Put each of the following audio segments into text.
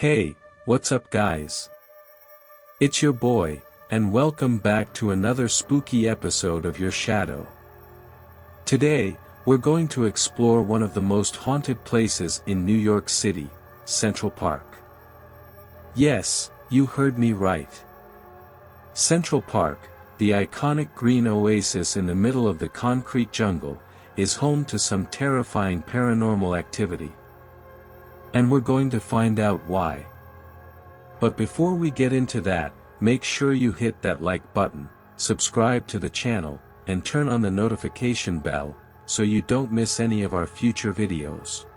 Hey, what's up guys? It's your boy, and welcome back to another spooky episode of Your Shadow. Today, we're going to explore one of the most haunted places in New York City, Central Park. Yes, you heard me right. Central Park, the iconic green oasis in the middle of the concrete jungle, is home to some terrifying paranormal activity. And we're going to find out why. But before we get into that, make sure you hit that like button, subscribe to the channel, and turn on the notification bell, so you don't miss any of our future videos.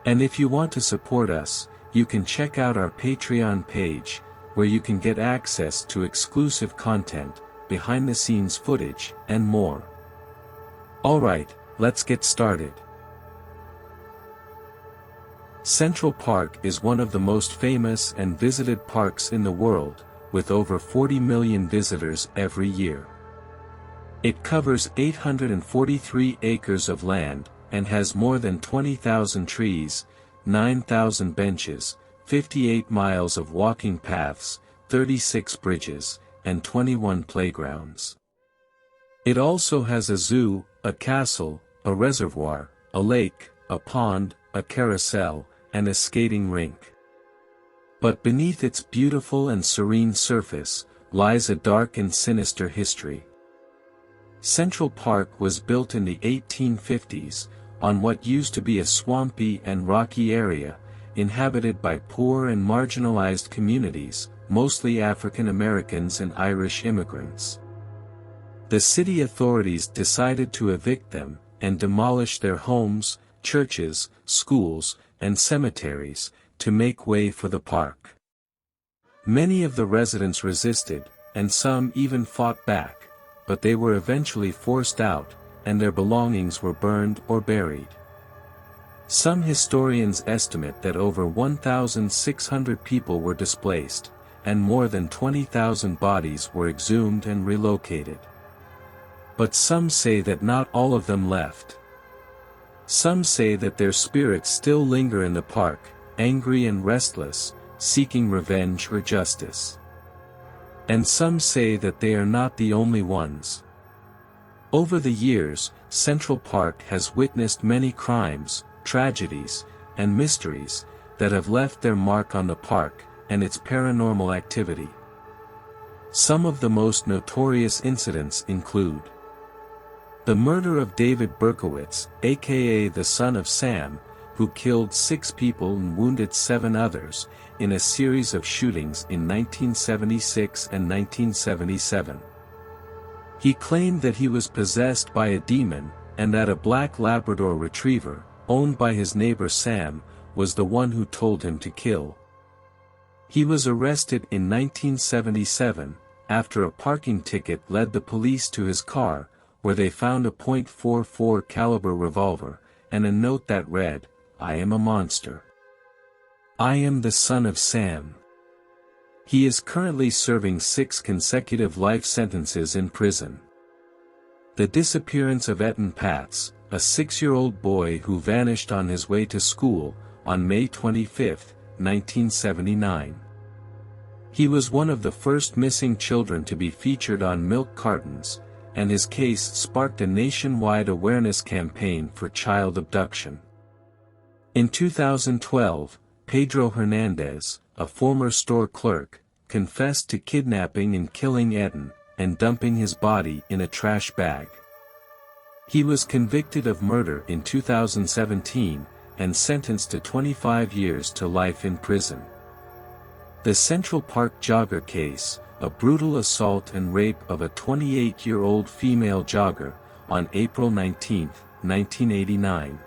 And if you want to support us, you can check out our Patreon page, where you can get access to exclusive content, behind-the-scenes footage, and more. Alright, let's get started. Central Park is one of the most famous and visited parks in the world, with over 40 million visitors every year. It covers 843 acres of land, and has more than 20,000 trees, 9,000 benches, 58 miles of walking paths, 36 bridges, and 21 playgrounds. It also has a zoo, a castle, a reservoir, a lake, a pond, a carousel, and a skating rink. But beneath its beautiful and serene surface, lies a dark and sinister history. Central Park was built in the 1850s, on what used to be a swampy and rocky area, inhabited by poor and marginalized communities, mostly African Americans and Irish immigrants. The city authorities decided to evict them, and demolish their homes, churches, schools, and cemeteries, to make way for the park. Many of the residents resisted, and some even fought back, but they were eventually forced out, and their belongings were burned or buried. Some historians estimate that over 1,600 people were displaced, and more than 20,000 bodies were exhumed and relocated. But some say that not all of them left. Some say that their spirits still linger in the park, angry and restless, seeking revenge or justice. And some say that they are not the only ones. Over the years, Central Park has witnessed many crimes, tragedies, and mysteries, that have left their mark on the park, and its paranormal activity. Some of the most notorious incidents include the murder of David Berkowitz, aka the son of Sam, who killed 6 people and wounded 7 others, in a series of shootings in 1976 and 1977. He claimed that he was possessed by a demon, and that a black Labrador retriever, owned by his neighbor Sam, was the one who told him to kill. He was arrested in 1977, after a parking ticket led the police to his car, where they found a .44 caliber revolver, and a note that read, "I am a monster. I am the son of Sam." He is currently serving 6 consecutive life sentences in prison. The disappearance of Etan Patz, a 6-year-old boy who vanished on his way to school, on May 25, 1979. He was one of the first missing children to be featured on milk cartons, and his case sparked a nationwide awareness campaign for child abduction. In 2012, Pedro Hernandez, a former store clerk, confessed to kidnapping and killing Etan, and dumping his body in a trash bag. He was convicted of murder in 2017, and sentenced to 25 years to life in prison. The Central Park jogger case, a brutal assault and rape of a 28-year-old female jogger, on April 19, 1989.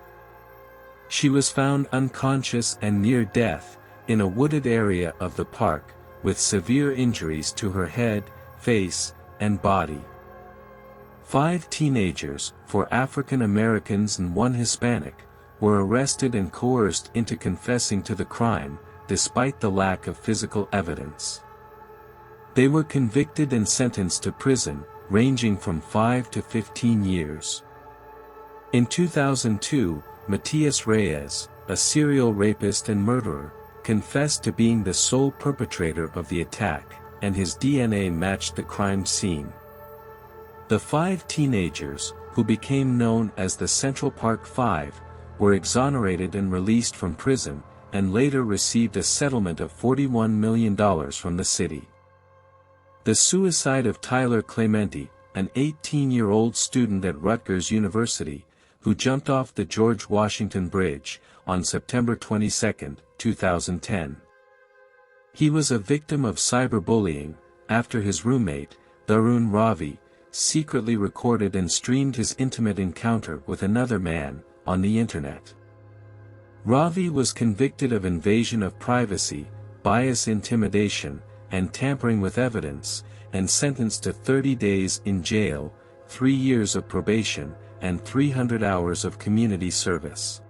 She was found unconscious and near death, in a wooded area of the park, with severe injuries to her head, face, and body. 5 teenagers, 4 African Americans and 1 Hispanic, were arrested and coerced into confessing to the crime, despite the lack of physical evidence. They were convicted and sentenced to prison, ranging from 5 to 15 years. In 2002, Matias Reyes, a serial rapist and murderer, confessed to being the sole perpetrator of the attack, and his DNA matched the crime scene. The 5 teenagers, who became known as the Central Park Five, were exonerated and released from prison, and later received a settlement of $41 million from the city. The suicide of Tyler Clementi, an 18-year-old student at Rutgers University, who jumped off the George Washington Bridge, on September 22, 2010. He was a victim of cyberbullying, after his roommate, Varun Ravi, secretly recorded and streamed his intimate encounter with another man, on the internet. Ravi was convicted of invasion of privacy, bias intimidation, and tampering with evidence, and sentenced to 30 days in jail, 3 years of probation, and 300 hours of community service.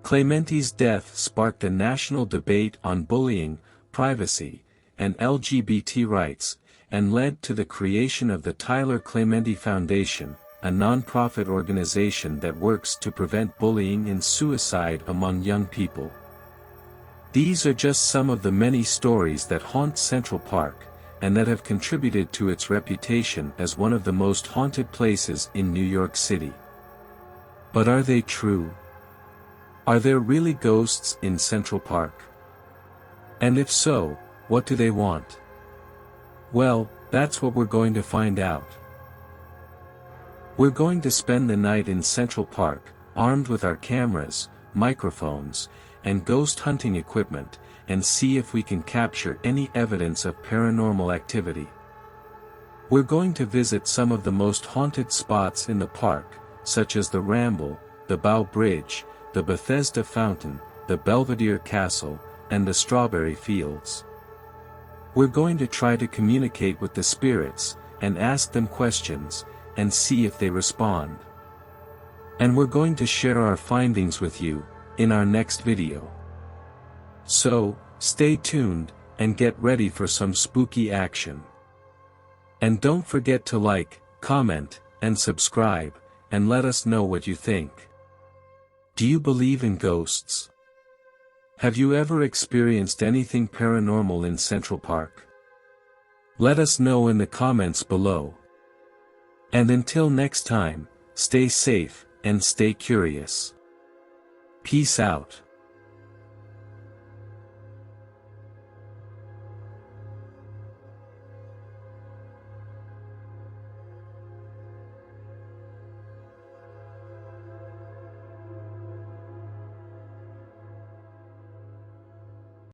Clementi's death sparked a national debate on bullying, privacy, and LGBT rights, and led to the creation of the Tyler Clementi Foundation, a non-profit organization that works to prevent bullying and suicide among young people. These are just some of the many stories that haunt Central Park, and that have contributed to its reputation as one of the most haunted places in New York City. But are they true? Are there really ghosts in Central Park? And if so, what do they want? Well, that's what we're going to find out. We're going to spend the night in Central Park, armed with our cameras, microphones, and ghost hunting equipment, and see if we can capture any evidence of paranormal activity. We're going to visit some of the most haunted spots in the park, such as the Ramble, the Bow Bridge, the Bethesda Fountain, the Belvedere Castle, and the Strawberry Fields. We're going to try to communicate with the spirits, and ask them questions, and see if they respond. And we're going to share our findings with you, in our next video. So, stay tuned, and get ready for some spooky action. And don't forget to like, comment, and subscribe, and let us know what you think. Do you believe in ghosts? Have you ever experienced anything paranormal in Central Park? Let us know in the comments below. And until next time, stay safe, and stay curious. Peace out.